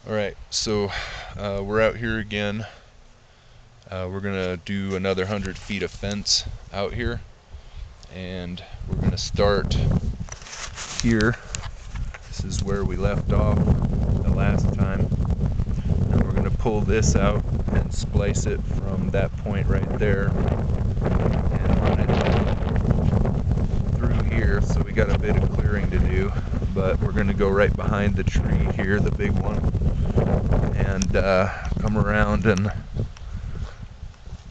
Alright, so we're out here again. We're gonna do another 100 feet of fence out here, and we're gonna start here. This is where we left off the last time, and we're gonna pull this out and splice it from that point right there and run it through here. So we got a bit of clearing to do, but we're gonna go right behind the tree here, the big one, and come around and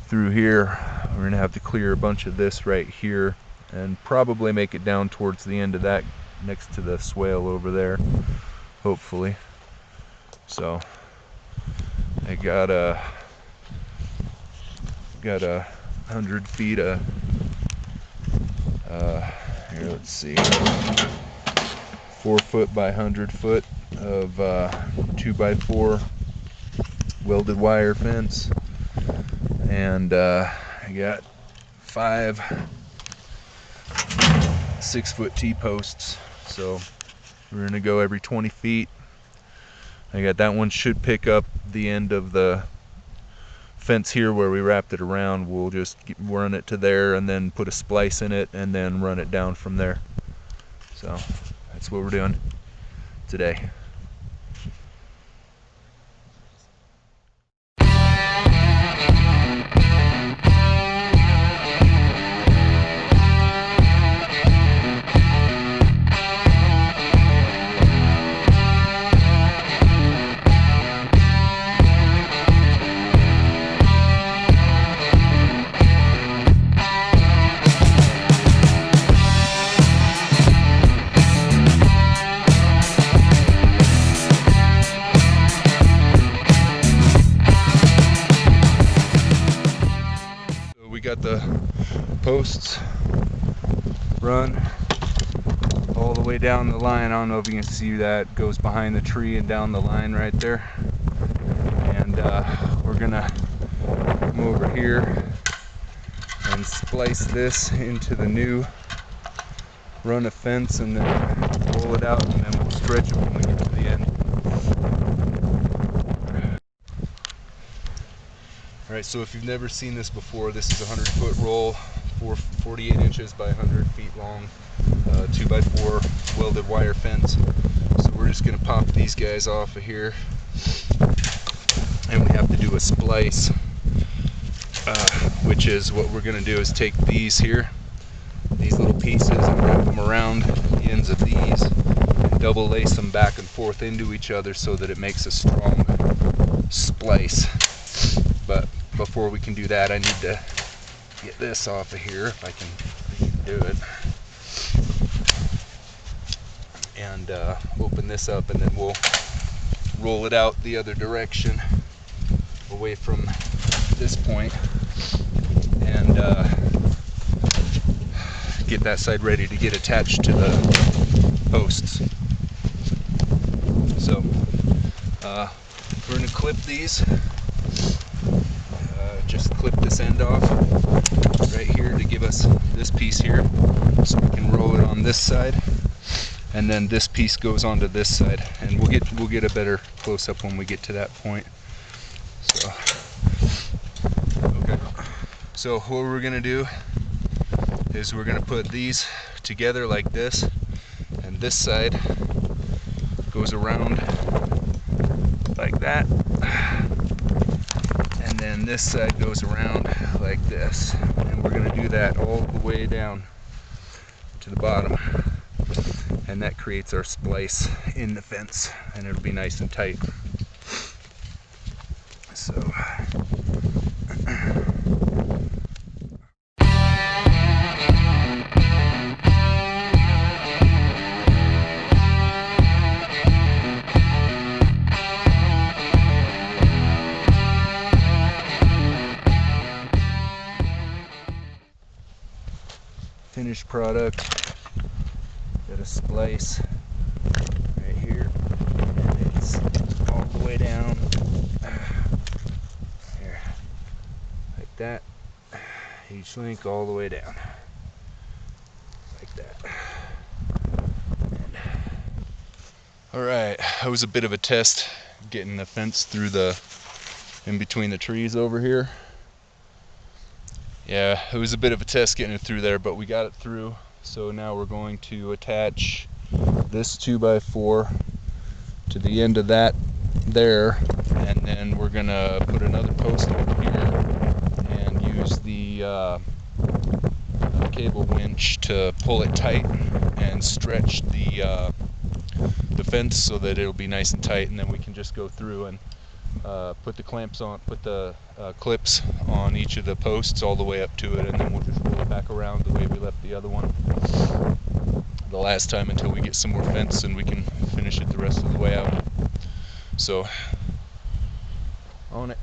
through here. We're gonna have to clear a bunch of this right here and probably make it down towards the end of that next to the swale over there, hopefully. So I got a 100 feet of here, let's see, 4 foot by 100 foot of 2x4 welded wire fence, and I got 5 6-foot T-posts. So we're gonna go every 20 feet. I got that one should pick up the end of the fence here where we wrapped it around. We'll just run it to there and then put a splice in it and then run it down from there. So that's what we're doing today. We got the posts run all the way down the line. I don't know if you can see that. It goes behind the tree and down the line right there. And we're gonna come over here and splice this into the new run of fence and then roll it out, and then we'll stretch it when we get to the end. Alright, so if you've never seen this before, this is a 100-foot roll, 48 inches by 100 feet long, 2x4 welded wire fence. So we're just going to pop these guys off of here, and we have to do a splice, which is what we're going to do is take these here, these little pieces, and wrap them around the ends of these and double lace them back and forth into each other so that it makes a strong splice. But before we can do that, I need to get this off of here if I can do it, and open this up, and then we'll roll it out the other direction away from this point and get that side ready to get attached to the posts. So we're going to clip these. Just clip this end off right here to give us this piece here, so we can roll it on this side, and then this piece goes onto this side, and we'll get a better close-up when we get to that point. So okay, so what we're gonna do is we're gonna put these together like this, and this side goes around like that, and then this side goes around like this, and we're going to do that all the way down to the bottom, and that creates our splice in the fence, and it'll be nice and tight. So finished product, got a splice right here, and it's all the way down here like that, each link all the way down like that. Alright, that was a bit of a test getting the fence through in between the trees over here. Yeah, it was a bit of a test getting it through there, but we got it through. So now we're going to attach this 2x4 to the end of that there, and then we're gonna put another post over here and use the cable winch to pull it tight and stretch the fence so that it'll be nice and tight, and then we can just go through and put the clamps on, put the clips on each of the posts all the way up to it, and then we'll just roll it back around the way we left the other one the last time until we get some more fence and we can finish it the rest of the way out. So, on it.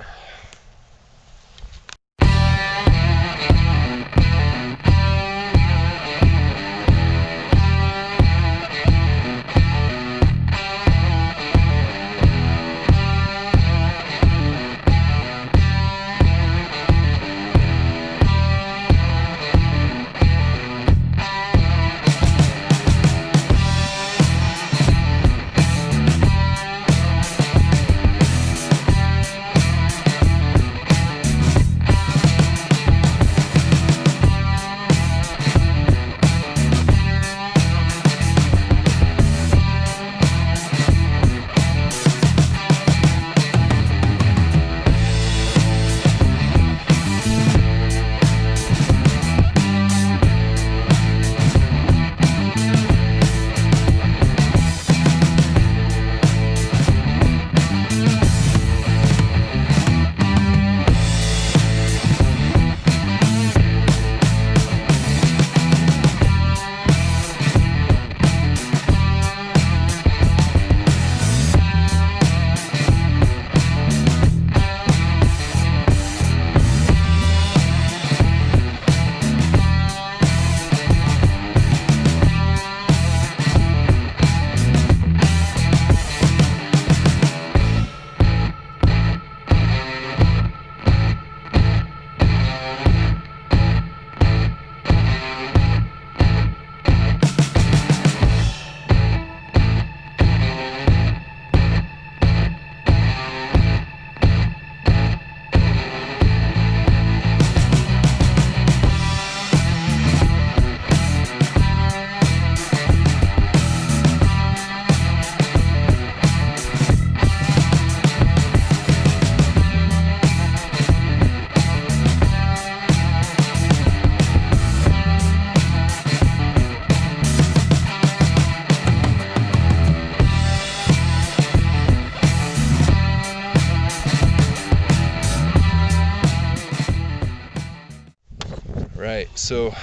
Right, so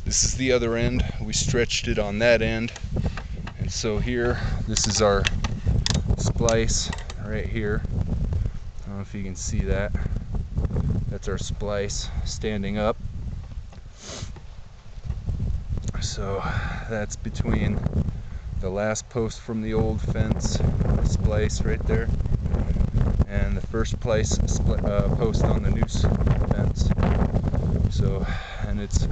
this is the other end. We stretched it on that end, and so here, this is our splice right here. I don't know if you can see that. That's our splice standing up. So that's between the last post from the old fence splice right there and the first post on the new fence. So, and it's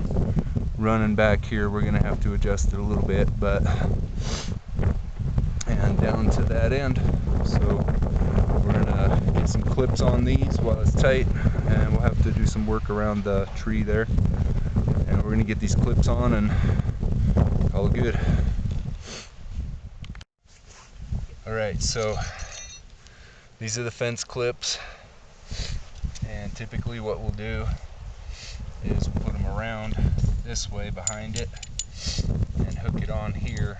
running back here. We're gonna have to adjust it a little bit, but and down to that end. So we're gonna get some clips on these while it's tight, and we'll have to do some work around the tree there. And we're gonna get these clips on and all good. Alright, so these are the fence clips, and typically what we'll do is we'll put them around this way behind it and hook it on here,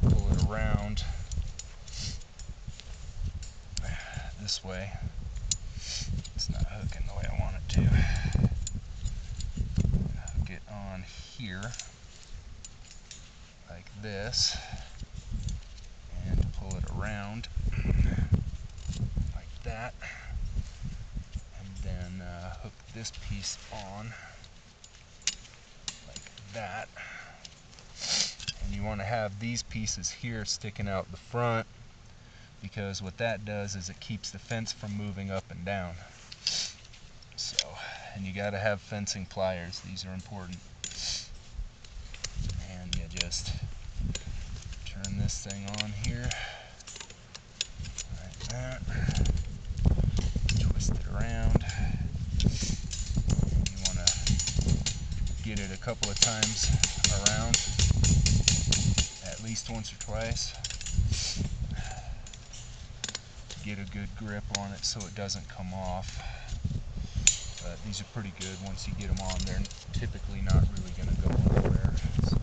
pull it around this way. It's not hooking the way I want it to. Hook it on here like this and pull it around like that, and then hook this piece on like that. And you want to have these pieces here sticking out the front, because what that does is it keeps the fence from moving up and down. So, and you got to have fencing pliers. These are important. And you just turn this thing on here couple of times around, at least once or twice, to get a good grip on it so it doesn't come off. But these are pretty good. Once you get them on, they're typically not really going to go anywhere. So.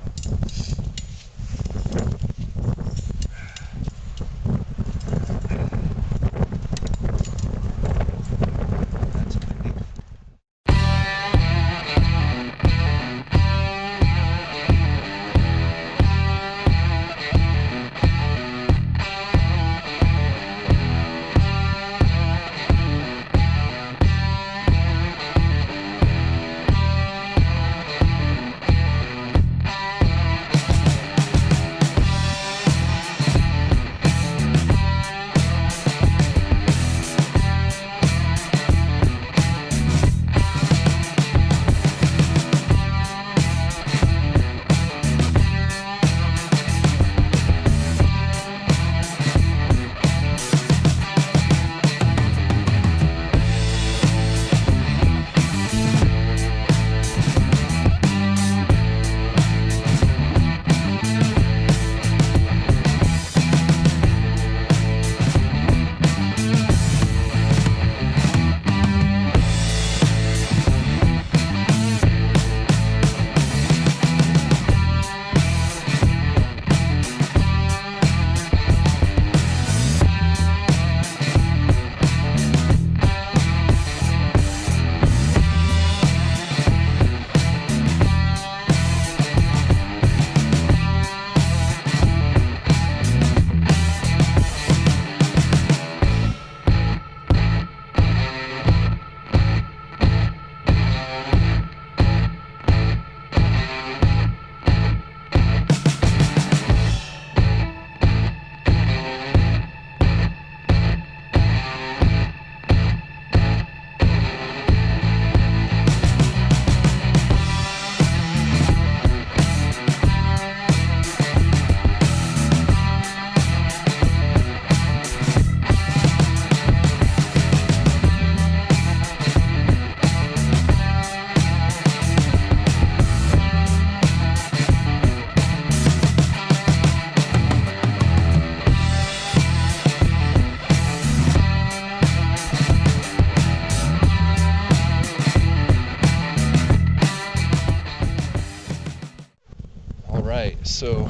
Alright, so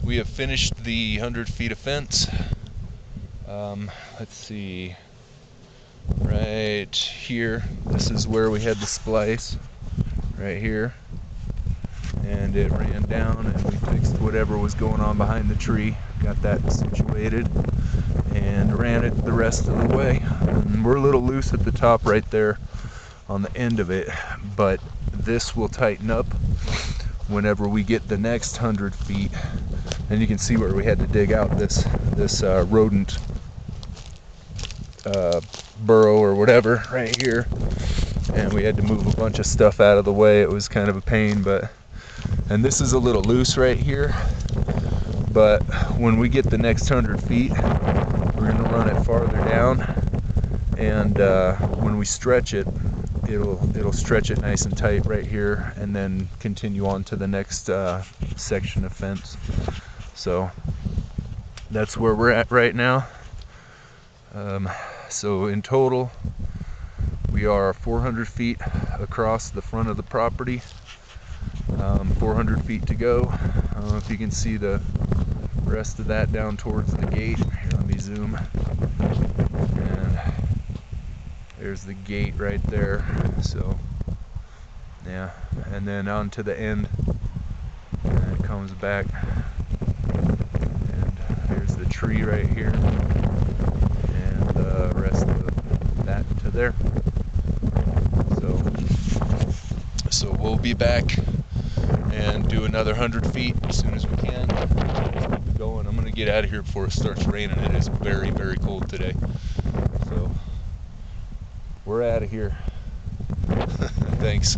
we have finished the 100 feet of fence. Let's see, right here, this is where we had the splice, right here, and it ran down and we fixed whatever was going on behind the tree, got that situated, and ran it the rest of the way. And we're a little loose at the top right there on the end of it, but this will tighten up whenever we get the next 100 feet. And you can see where we had to dig out this rodent burrow or whatever right here, and we had to move a bunch of stuff out of the way. It was kind of a pain, and this is a little loose right here, but when we get the next 100 feet, we're going to run it farther down, and when we stretch it, it'll stretch it nice and tight right here, and then continue on to the next section of fence. So that's where we're at right now. So in total, we are 400 feet across the front of the property, 400 feet to go. I don't know if you can see the rest of that down towards the gate. Here, let me zoom. And there's the gate right there. So yeah, and then on to the end, and it comes back, and there's the tree right here, and the rest of that to there. So we'll be back and do another 100 feet as soon as we can. Keep it going. I'm gonna get out of here before it starts raining. It is very, very cold today. So we're out of here. Thanks.